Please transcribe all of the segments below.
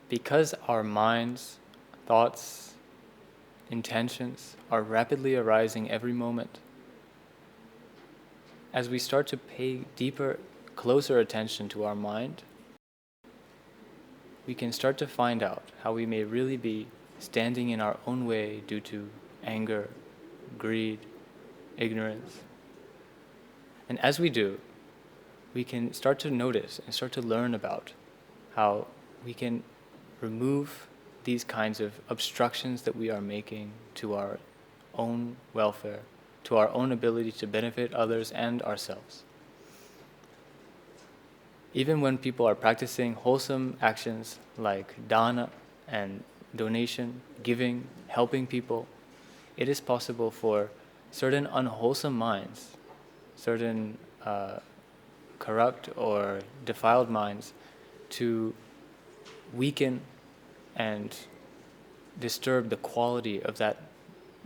Because our minds, thoughts, intentions are rapidly arising every moment, as we start to pay deeper, closer attention to our mind, we can start to find out how we may really be standing in our own way due to anger, greed, ignorance. And as we do, we can start to notice and start to learn about how we can remove these kinds of obstructions that we are making to our own welfare, to our own ability to benefit others and ourselves. Even when people are practicing wholesome actions like Dāna and donation, giving, helping people, it is possible for certain unwholesome minds, certain corrupt or defiled minds to weaken and disturb the quality of that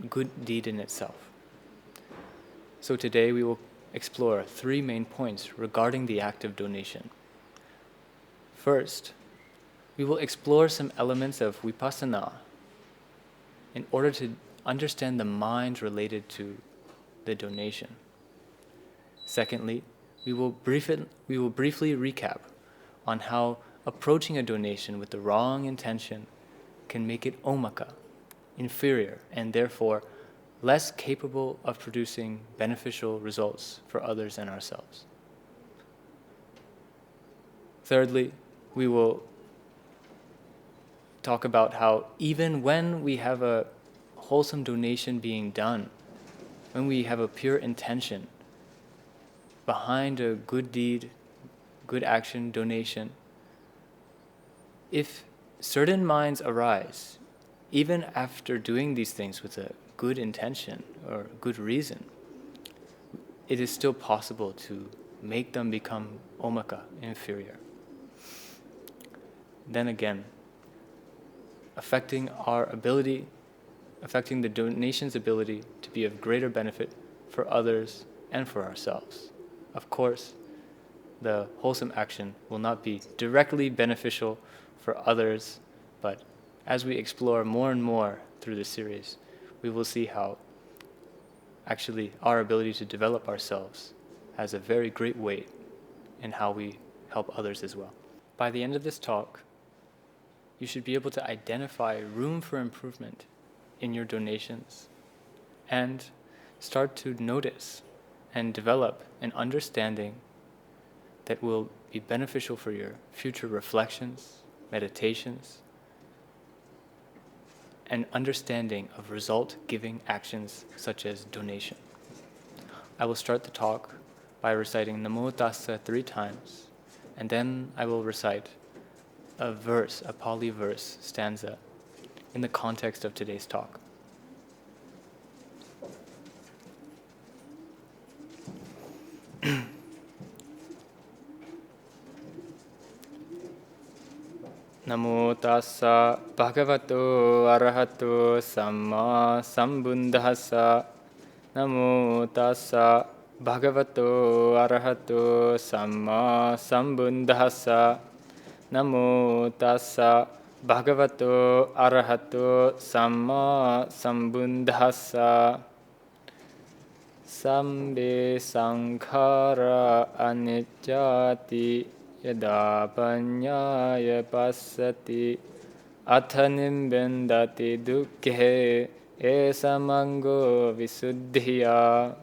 good deed in itself. So today we will explore 3 main points regarding the act of donation. First, we will explore some elements of Vipassana in order to understand the mind related to the donation. Secondly, we will briefly recap on how approaching a donation with the wrong intention can make it omaka, inferior, and therefore less capable of producing beneficial results for others and ourselves. Thirdly, we will talk about how even when we have a wholesome donation being done, when we have a pure intention behind a good deed, good action, donation, if certain minds arise, even after doing these things with a good intention or good reason, it is still possible to make them become omaka, inferior. Then again, affecting the donation's ability to be of greater benefit for others and for ourselves. Of course, the wholesome action will not be directly beneficial for others, but as we explore more and more through the series, we will see how actually our ability to develop ourselves has a very great weight in how we help others as well. By the end of this talk, you should be able to identify room for improvement in your donations and start to notice and develop an understanding that will be beneficial for your future reflections, meditations, and understanding of result-giving actions such as donation. I will start the talk by reciting Namo Tassa 3 times, and then I will recite a verse, a Pali verse stanza, in the context of today's talk. Namo tassa bhagavato arahato samma sambuddhassa. Namo tassa bhagavato arahato samma sambuddhassa. Namo tassa bhagavato arahato samma sambuddhassa. Sabbe saṅkhārā aniccāti yada paññāya passati atha nibbendati dukkhe esamango visuddhiya.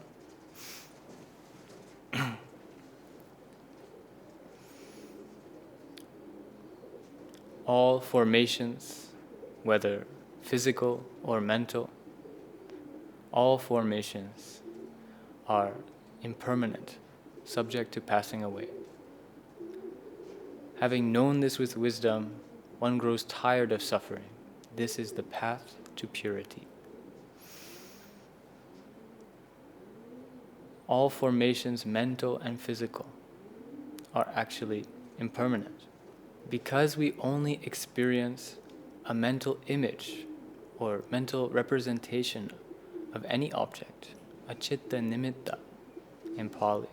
All formations, whether physical or mental, all formations are impermanent, subject to passing away. Having known this with wisdom, one grows tired of suffering. This is the path to purity. All formations, mental and physical, are actually impermanent. Because we only experience a mental image or mental representation of any object, a citta nimitta in Pali,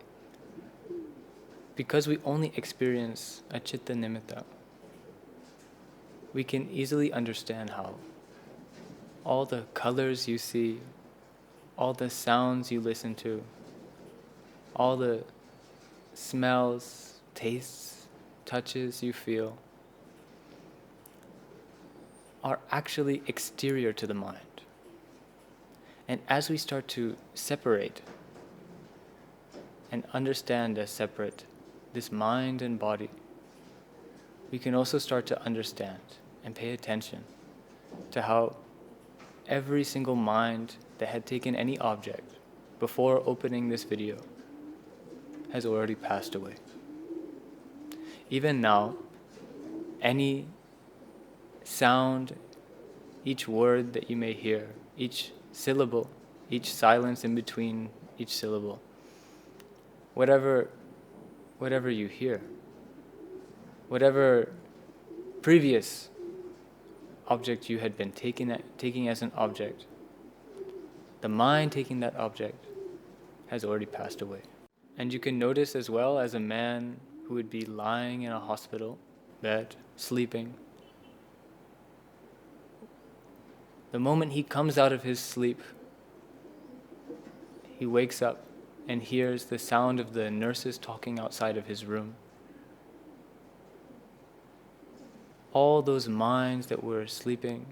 because we only experience a citta nimitta, we can easily understand how all the colors you see, all the sounds you listen to, all the smells, tastes, touches you feel are actually exterior to the mind. And as we start to separate and understand as separate this mind and body, we can also start to understand and pay attention to how every single mind that had taken any object before opening this video has already passed away. Even now, any sound, each word that you may hear, each syllable, each silence in between each syllable, whatever you hear, whatever previous object you had been taking as an object, the mind taking that object has already passed away. And you can notice as well, as a man who would be lying in a hospital bed, sleeping, the moment he comes out of his sleep, he wakes up and hears the sound of the nurses talking outside of his room. All those minds that were sleeping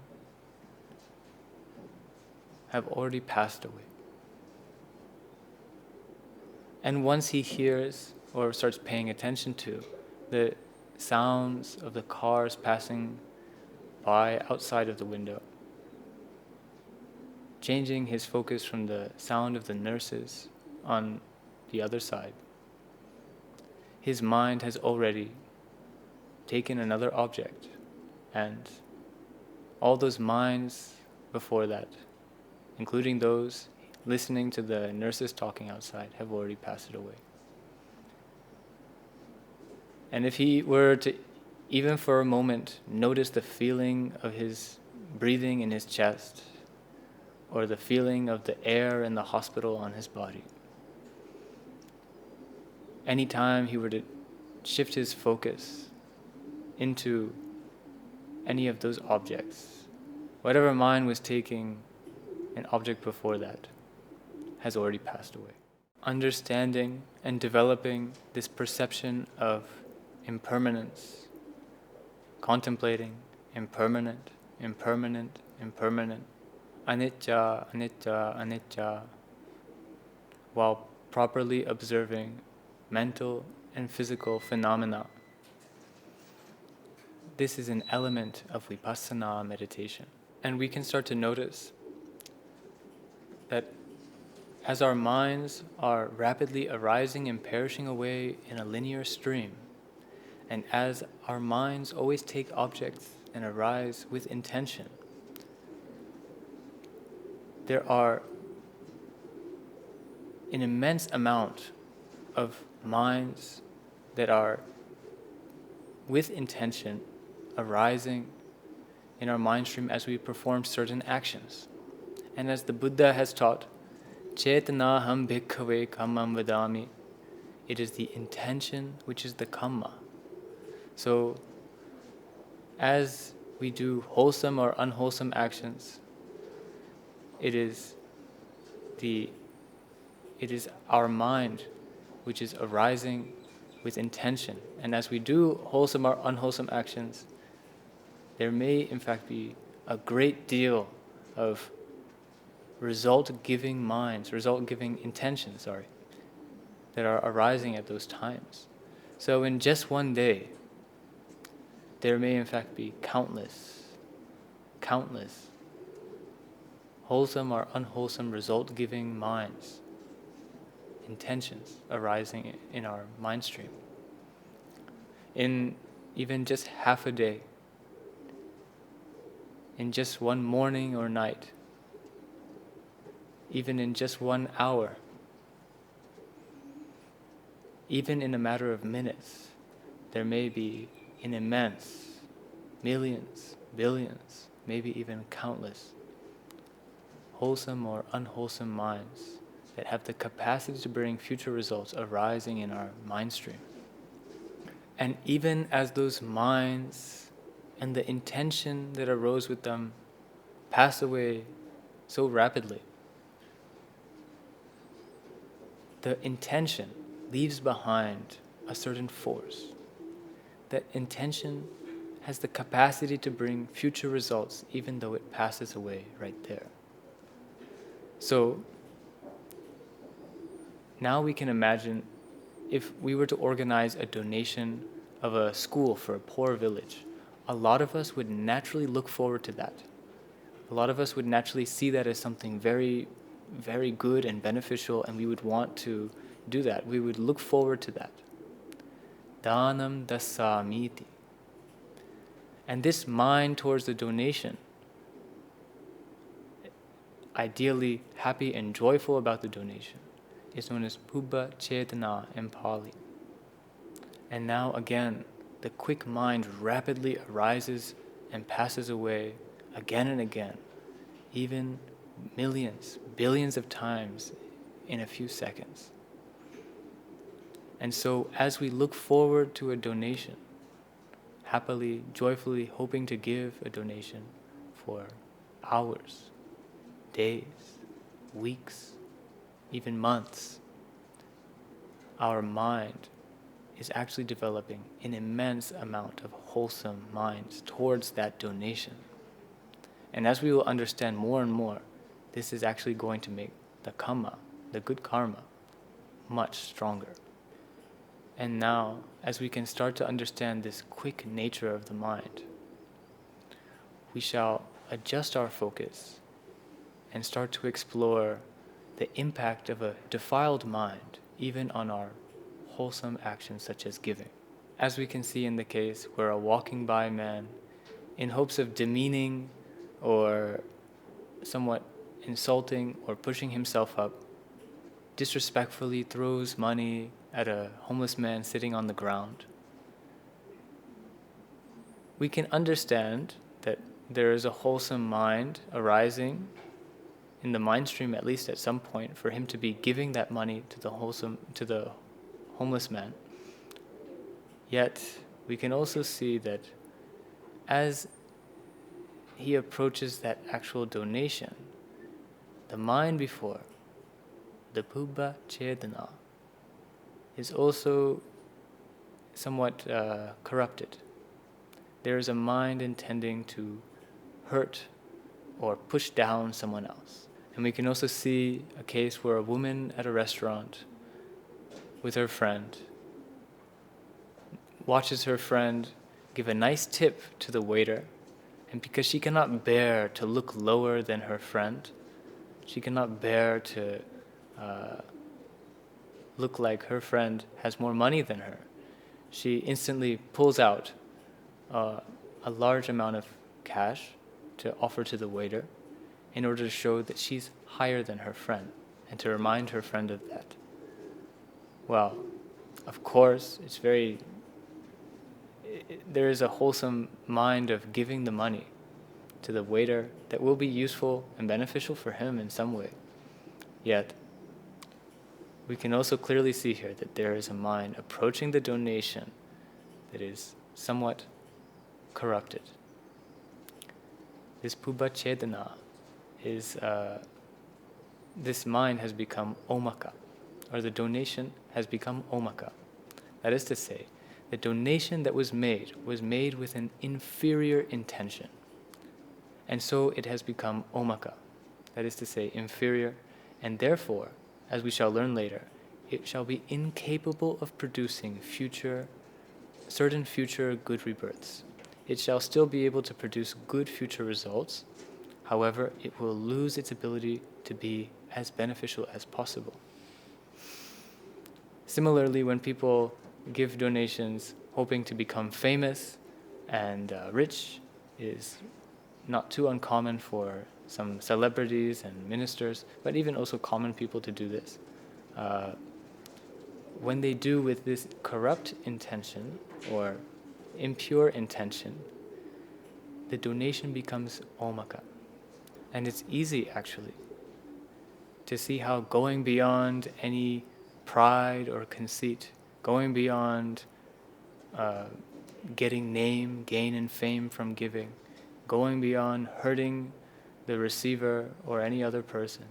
have already passed away. And once he hears or starts paying attention to the sounds of the cars passing by outside of the window, changing his focus from the sound of the nurses on the other side, his mind has already taken another object, and all those minds before that, including those listening to the nurses talking outside, have already passed away. And if he were to, even for a moment, notice the feeling of his breathing in his chest, or the feeling of the air in the hospital on his body, anytime he were to shift his focus into any of those objects, whatever mind was taking an object before that has already passed away. Understanding and developing this perception of impermanence, contemplating impermanent, impermanent, impermanent, aniccā, aniccā, aniccā, while properly observing mental and physical phenomena. This is an element of vipassana meditation. And we can start to notice that as our minds are rapidly arising and perishing away in a linear stream, and as our minds always take objects and arise with intention, there are an immense amount of minds that are with intention arising in our mind stream as we perform certain actions. And as the Buddha has taught, Cetanā ham bhikkhave kammam vadāmi, it is the intention which is the kamma. So as we do wholesome or unwholesome actions, it is our mind which is arising with intention. And as we do wholesome or unwholesome actions, there may in fact be a great deal of result-giving minds, result-giving intentions, that are arising at those times. So in just one day, there may in fact be countless wholesome or unwholesome result-giving minds, intentions arising in our mind stream. In even just half a day, in just one morning or night, even in just 1 hour, even in a matter of minutes, there may be an immense, millions, billions, maybe even countless, wholesome or unwholesome minds that have the capacity to bring future results arising in our mind stream. And even as those minds and the intention that arose with them pass away so rapidly. The intention leaves behind a certain force. That intention has the capacity to bring future results even though it passes away right there. So now we can imagine if we were to organize a donation of a school for a poor village, a lot of us would naturally look forward to that. A lot of us would naturally see that as something very, very good and beneficial, and we would want to do that. We would look forward to that. Dānam dasamiti. And this mind towards the donation, ideally happy and joyful about the donation, is known as Pubba Cetanā in Pali. And now again, the quick mind rapidly arises and passes away again and again, even millions, billions of times in a few seconds. And so as we look forward to a donation, happily, joyfully hoping to give a donation for hours, days, weeks, even months, our mind is actually developing an immense amount of wholesome minds towards that donation. And as we will understand more and more, this is actually going to make the Kamma, the good karma, much stronger. And now, as we can start to understand this quick nature of the mind, we shall adjust our focus and start to explore the impact of a defiled mind even on our wholesome actions such as giving. As we can see in the case where a walking by man, in hopes of demeaning or somewhat insulting or pushing himself up, disrespectfully throws money at a homeless man sitting on the ground, we can understand that there is a wholesome mind arising in the mind stream, at least at some point, for him to be giving that money to the homeless man. Yet we can also see that as he approaches that actual donation, the mind before, the Pubba Cetanā, is also somewhat corrupted. There is a mind intending to hurt or push down someone else. And we can also see a case where a woman at a restaurant with her friend watches her friend give a nice tip to the waiter, and because she cannot bear to look lower than her friend, she cannot bear to look like her friend has more money than her, she instantly pulls out a large amount of cash to offer to the waiter in order to show that she's higher than her friend and to remind her friend of that. Well, of course, there is a wholesome mind of giving the money to the waiter that will be useful and beneficial for him in some way. Yet, we can also clearly see here that there is a mind approaching the donation that is somewhat corrupted. This Pubba Cetanā is, this mind has become omaka, or the donation has become omaka. That is to say, the donation that was made with an inferior intention. And so it has become omaka, that is to say, inferior, and therefore, as we shall learn later, it shall be incapable of producing certain future good rebirths. It shall still be able to produce good future results. However, it will lose its ability to be as beneficial as possible. Similarly, when people give donations hoping to become famous and rich, it is not too uncommon for some celebrities and ministers, but even also common people to do this. When they do with this corrupt intention or impure intention, the donation becomes omaka. And it's easy, actually, to see how going beyond any pride or conceit, going beyond getting name, gain, and fame from giving, going beyond hurting the receiver or any other person,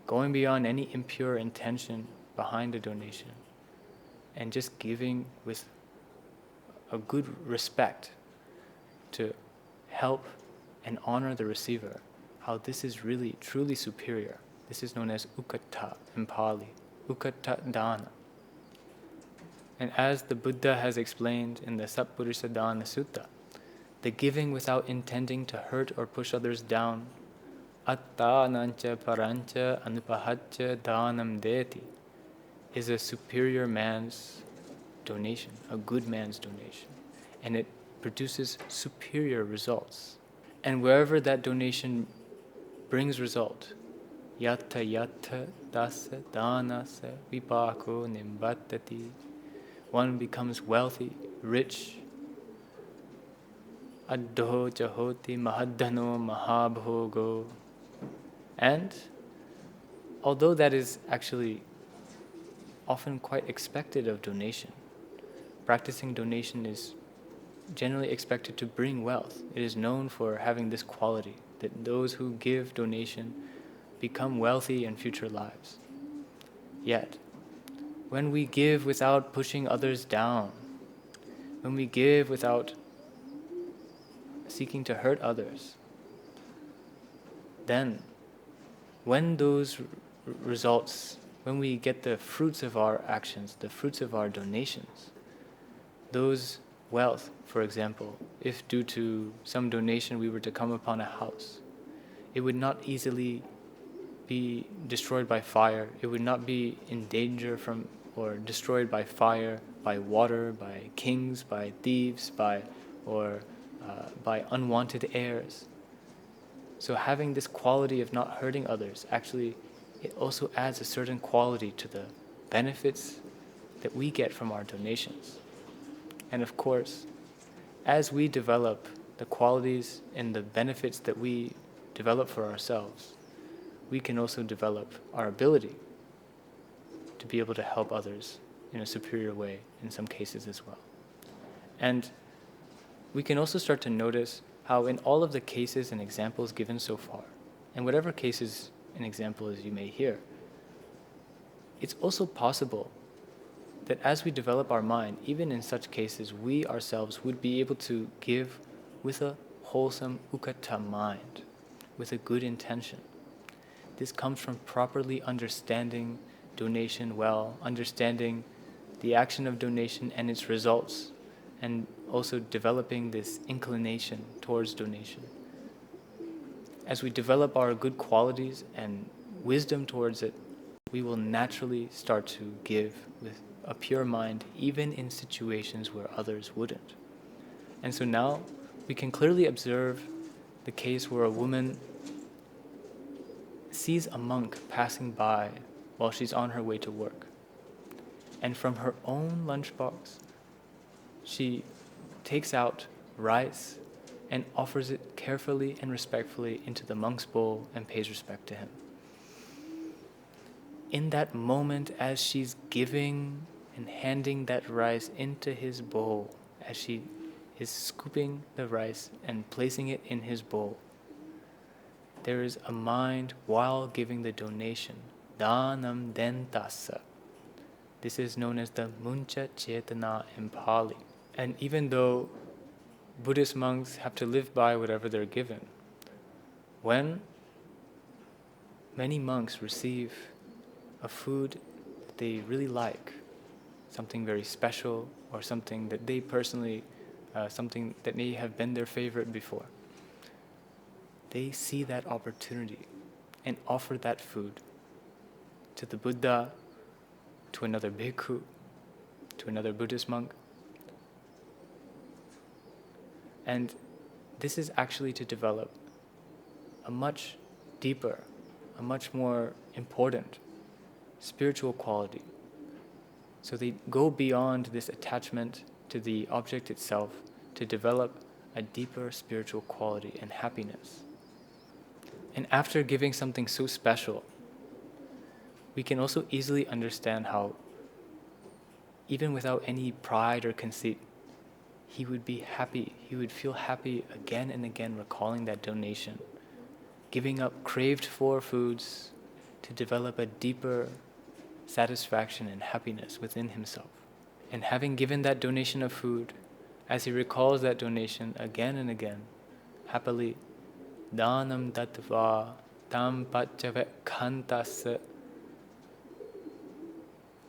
going beyond any impure intention behind a donation, and just giving with a good respect to help and honor the receiver, how this is really truly superior. This is known as ukkaṭṭha in Pali, ukkaṭṭha Dāna. And as the Buddha has explained in the Sappurisadāna Sutta, the giving without intending to hurt or push others down, aniccā paranca anupahacca dānam deti, is a superior man's donation, a good man's donation. And it produces superior results. And wherever that donation brings result, yatta yatta tassa dānassa vipāko nimbattati, one becomes wealthy, rich, addho jahoti mahadhano mahabhogo. And although that is actually often quite expected of donation, practicing donation is generally expected to bring wealth. It is known for having this quality, that those who give donation become wealthy in future lives. Yet, when we give without pushing others down, when we give without seeking to hurt others, then when those results, when we get the fruits of our actions, the fruits of our donations, those wealth, for example, if due to some donation we were to come upon a house, it would not easily be destroyed by fire. It would not be in danger from or destroyed by fire, by water, by kings, by thieves, by unwanted heirs. So having this quality of not hurting others, actually, it also adds a certain quality to the benefits that we get from our donations. And of course, as we develop the qualities and the benefits that we develop for ourselves, we can also develop our ability to be able to help others in a superior way in some cases as well. And we can also start to notice how in all of the cases and examples given so far, and whatever cases and examples you may hear, it's also possible that as we develop our mind, even in such cases, we ourselves would be able to give with a wholesome ukkaṭṭha mind, with a good intention. This comes from properly understanding donation well, understanding the action of donation and its results, and also developing this inclination towards donation. As we develop our good qualities and wisdom towards it, we will naturally start to give with a pure mind, even in situations where others wouldn't. And so now we can clearly observe the case where a woman sees a monk passing by while she's on her way to work. And from her own lunchbox, she takes out rice and offers it carefully and respectfully into the monk's bowl and pays respect to him. In that moment, as she's giving and handing that rice into his bowl, as she is scooping the rice and placing it in his bowl, there is a mind while giving the donation, dānam dentassa. This is known as the Cetanā in Pali. And even though Buddhist monks have to live by whatever they're given, when many monks receive a food that they really like, something very special or something that they personally, something that may have been their favorite before, they see that opportunity and offer that food to the Buddha, to another bhikkhu, to another Buddhist monk. And this is actually to develop a much deeper, a much more important spiritual quality. So they go beyond this attachment to the object itself to develop a deeper spiritual quality and happiness. And after giving something so special, we can also easily understand how, even without any pride or conceit, he would be happy. He would feel happy again and again recalling that donation, giving up craved for foods to develop a deeper satisfaction and happiness within himself. And having given that donation of food, as he recalls that donation again and again, happily, Dānam tattva tam Paccekabuddhassa.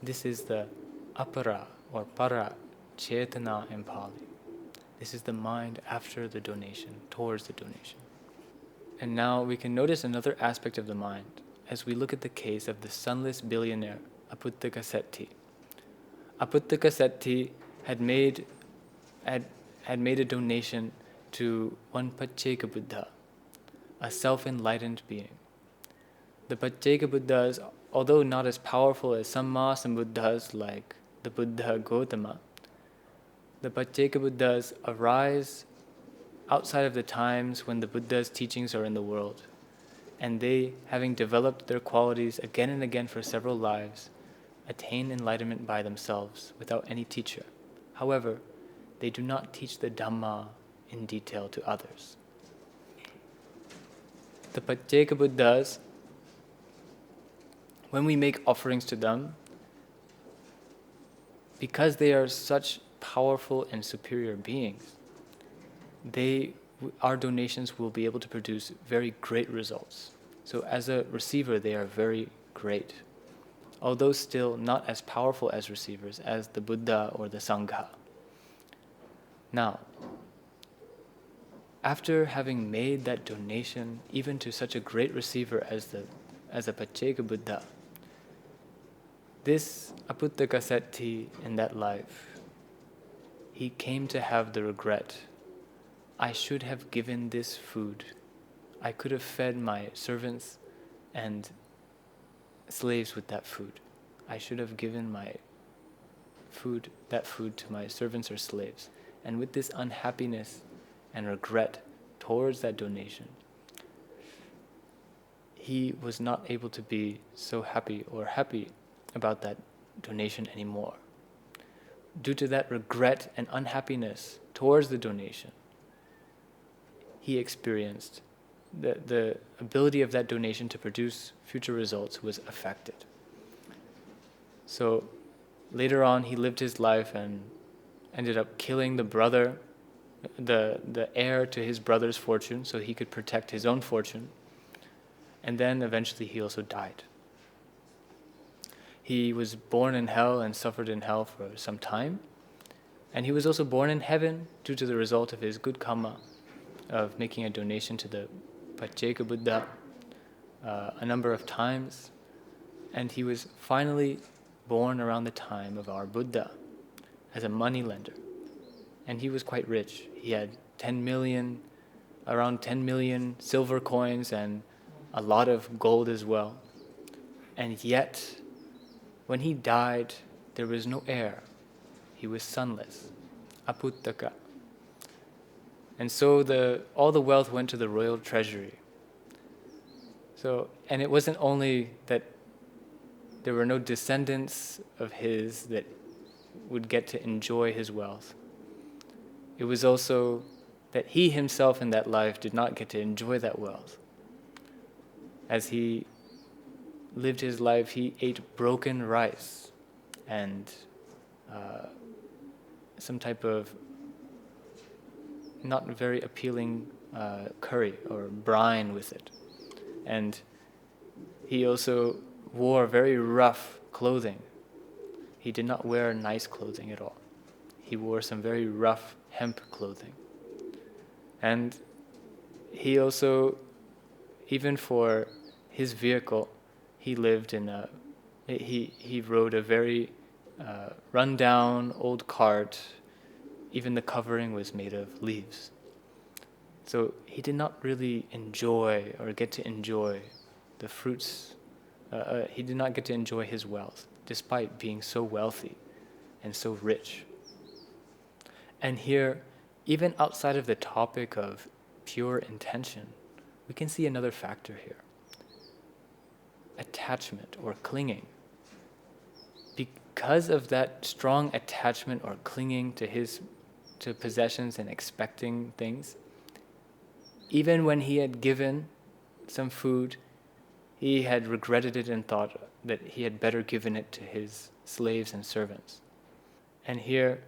This is the Apara or Para, Cetanā in Pali. This is the mind after the donation, towards the donation. And now we can notice another aspect of the mind as we look at the case of the sunless billionaire, Aputtakaseṭṭhi. Aputtakaseṭṭhi had made a donation to one Paccekabuddha, a self-enlightened being. The Paccekabuddhas, although not as powerful as some Sambuddhas like the Buddha Gautama, the Paccekabuddhas arise outside of the times when the Buddha's teachings are in the world, and they, having developed their qualities again and again for several lives, attain enlightenment by themselves without any teacher. However, they do not teach the Dhamma in detail to others. The Paccekabuddhas, when we make offerings to them, because they are such powerful and superior beings, our donations will be able to produce very great results. So as a receiver, they are very great, although still not as powerful as receivers as the Buddha or the Sangha. Now, after having made that donation even to such a great receiver as a Paccekabuddha, this Aputtakaseṭṭhi in that life, he came to have the regret, I should have given this food. I could have fed my servants and slaves with that food. I should have given that food to my servants or slaves. And with this unhappiness and regret towards that donation, he was not able to be so happy about that donation anymore. Due to that regret and unhappiness towards the donation, he experienced the ability of that donation to produce future results was affected. So later on, he lived his life and ended up killing the brother, the heir to his brother's fortune, so he could protect his own fortune. And then eventually he also died. He was born in hell and suffered in hell for some time. And he was also born in heaven due to the result of his good Kamma of making a donation to the Paccekabuddha a number of times. And he was finally born around the time of our Buddha as a moneylender. And he was quite rich. He had around 10 million silver coins and a lot of gold as well. And yet, when he died, there was no heir. He was sonless, Aputtaka. And so all the wealth went to the royal treasury. And it wasn't only that there were no descendants of his that would get to enjoy his wealth. It was also that he himself in that life did not get to enjoy that wealth. As he lived his life, he ate broken rice and some type of not very appealing curry or brine with it. And he also wore very rough clothing. He did not wear nice clothing at all. He wore some very rough hemp clothing. And he also, even for his vehicle, he lived he rode a very run-down old cart. Even the covering was made of leaves. So he did not really enjoy or get to enjoy the fruits. He did not get to enjoy his wealth, despite being so wealthy and so rich. And here, even outside of the topic of pure intention, we can see another factor here. Attachment or clinging. Because of that strong attachment or clinging to his to possessions and expecting things. Even when he had given some food, he had regretted it and thought that he had better given it to his slaves and servants. And here,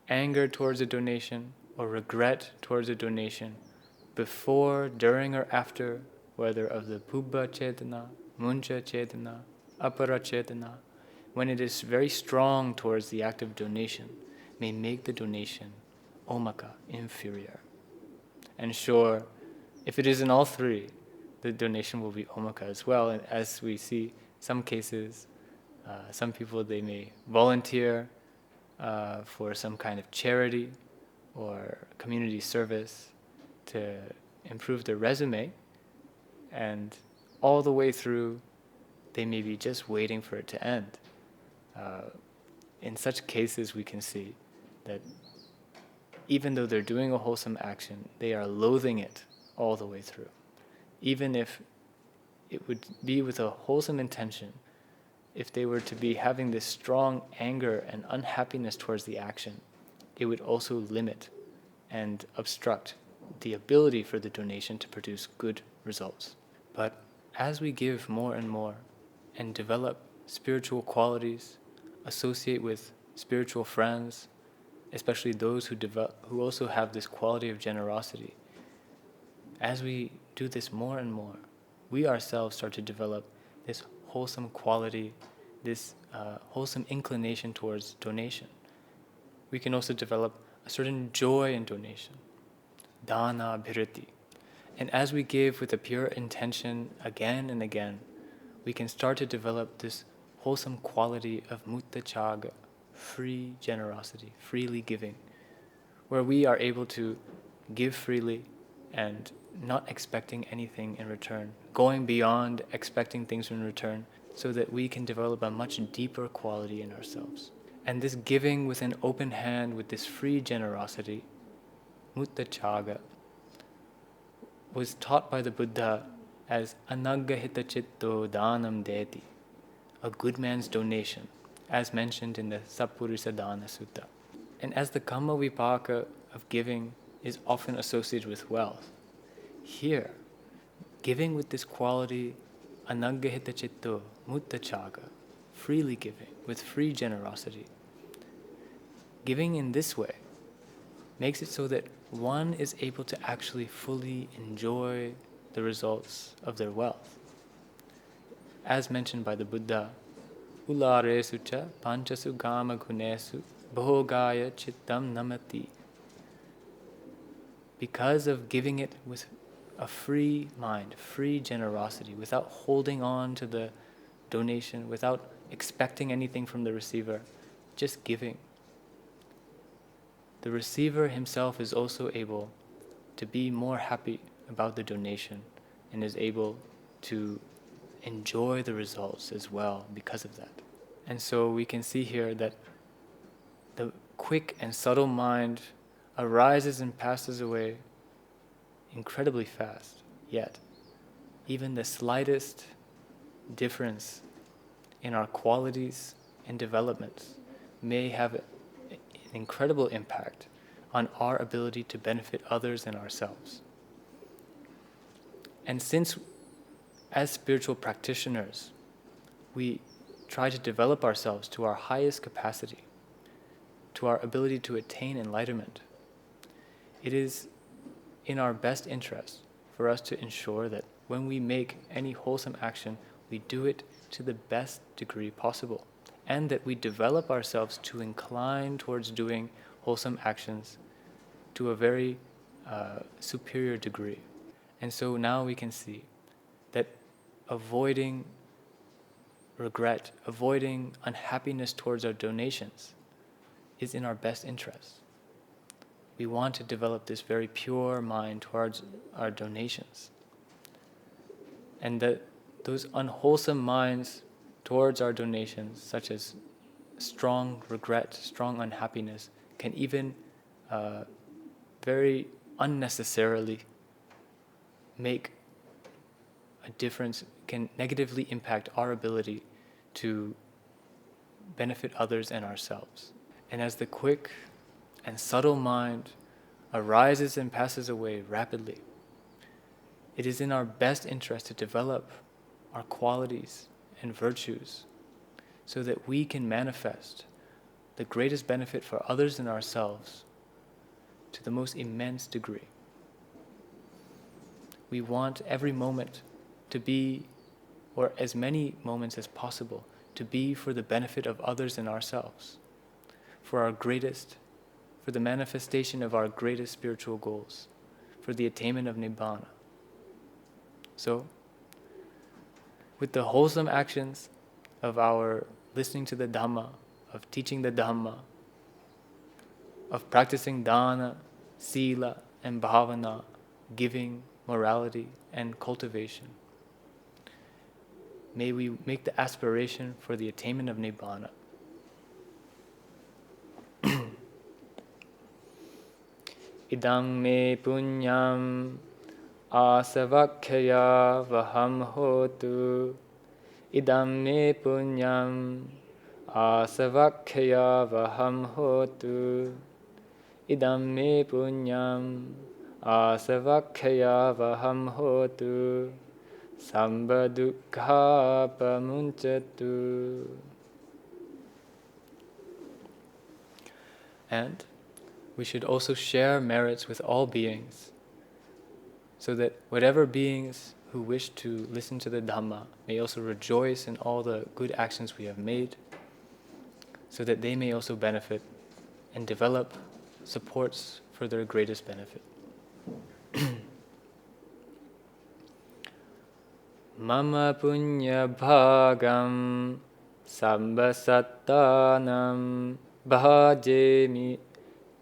anger towards a donation or regret towards a donation, before, during, or after, whether of the Pubba Cetanā, Muncha Cetanā, Apara Cetanā, when it is very strong towards the act of donation, may make the donation omaka, inferior. And sure, if it is in all three, the donation will be omaka as well. And as we see, some cases, some people, they may volunteer for some kind of charity or community service to improve their resume, and all the way through, they may be just waiting for it to end. In such cases, we can see that even though they're doing a wholesome action, they are loathing it all the way through. Even if it would be with a wholesome intention, if they were to be having this strong anger and unhappiness towards the action, it would also limit and obstruct the ability for the donation to produce good results. But as we give more and more and develop spiritual qualities, associate with spiritual friends, especially those who also have this quality of generosity, as we do this more and more, we ourselves start to develop this wholesome quality, this wholesome inclination towards donation. We can also develop a certain joy in donation, Dāna bhirati. And as we give with a pure intention again and again, we can start to develop this wholesome quality of Muttacāga, free generosity, freely giving, where we are able to give freely and not expecting anything in return, going beyond expecting things in return, so that we can develop a much deeper quality in ourselves. And this giving with an open hand, with this free generosity, Muttacāga, was taught by the Buddha as aniccā dānam deti, a good man's donation, as mentioned in the Sappurisadāna Sutta. And as the Kamma vipaka of giving is often associated with wealth, here, giving with this quality, aniccā Muttacāga, freely giving, with free generosity, giving in this way makes it so that one is able to actually fully enjoy the results of their wealth. As mentioned by the Buddha, ularesu ca panchasu gama gunesu bhogaya chittam namati. Because of giving it with a free mind, free generosity, without holding on to the donation, without expecting anything from the receiver, just giving, the receiver himself is also able to be more happy about the donation and is able to enjoy the results as well because of that. And so we can see here that the quick and subtle mind arises and passes away incredibly fast, yet even the slightest difference in our qualities and developments may have an incredible impact on our ability to benefit others and ourselves. And since, as spiritual practitioners, we try to develop ourselves to our highest capacity, to our ability to attain enlightenment, it is in our best interest for us to ensure that when we make any wholesome action, we do it to the best degree possible, and that we develop ourselves to incline towards doing wholesome actions to a very superior degree. And so now we can see that avoiding regret, avoiding unhappiness towards our donations is in our best interest. We want to develop this very pure mind towards our donations. And that those unwholesome minds towards our donations, such as strong regret, strong unhappiness, can even very unnecessarily make a difference, can negatively impact our ability to benefit others and ourselves. And as the quick, and subtle mind arises and passes away rapidly. It is in our best interest to develop our qualities and virtues so that we can manifest the greatest benefit for others and ourselves to the most immense degree. We want every moment to be, or as many moments as possible, to be for the benefit of others and ourselves, for the manifestation of our greatest spiritual goals, for the attainment of Nibbana. So, with the wholesome actions of our listening to the Dhamma, of teaching the Dhamma, of practicing Dāna, Sila, and Bhavana, giving, morality, and cultivation, may we make the aspiration for the attainment of Nibbana. Idam me punyam asavakkaya vaham hotu. Idam me punyam asavakkaya vaham hotu. Idam me punyam asavakkaya vaham hotu. Samba dukkha pamuncatu. And we should also share merits with all beings, so that whatever beings who wish to listen to the Dhamma may also rejoice in all the good actions we have made, so that they may also benefit and develop supports for their greatest benefit. Mama punya bhagam samba sattanam bhajemi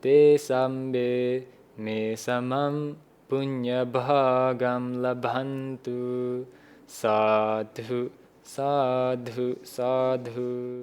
te sambe me samam punya bhagam labhantu. Sadhu, sadhu, sadhu.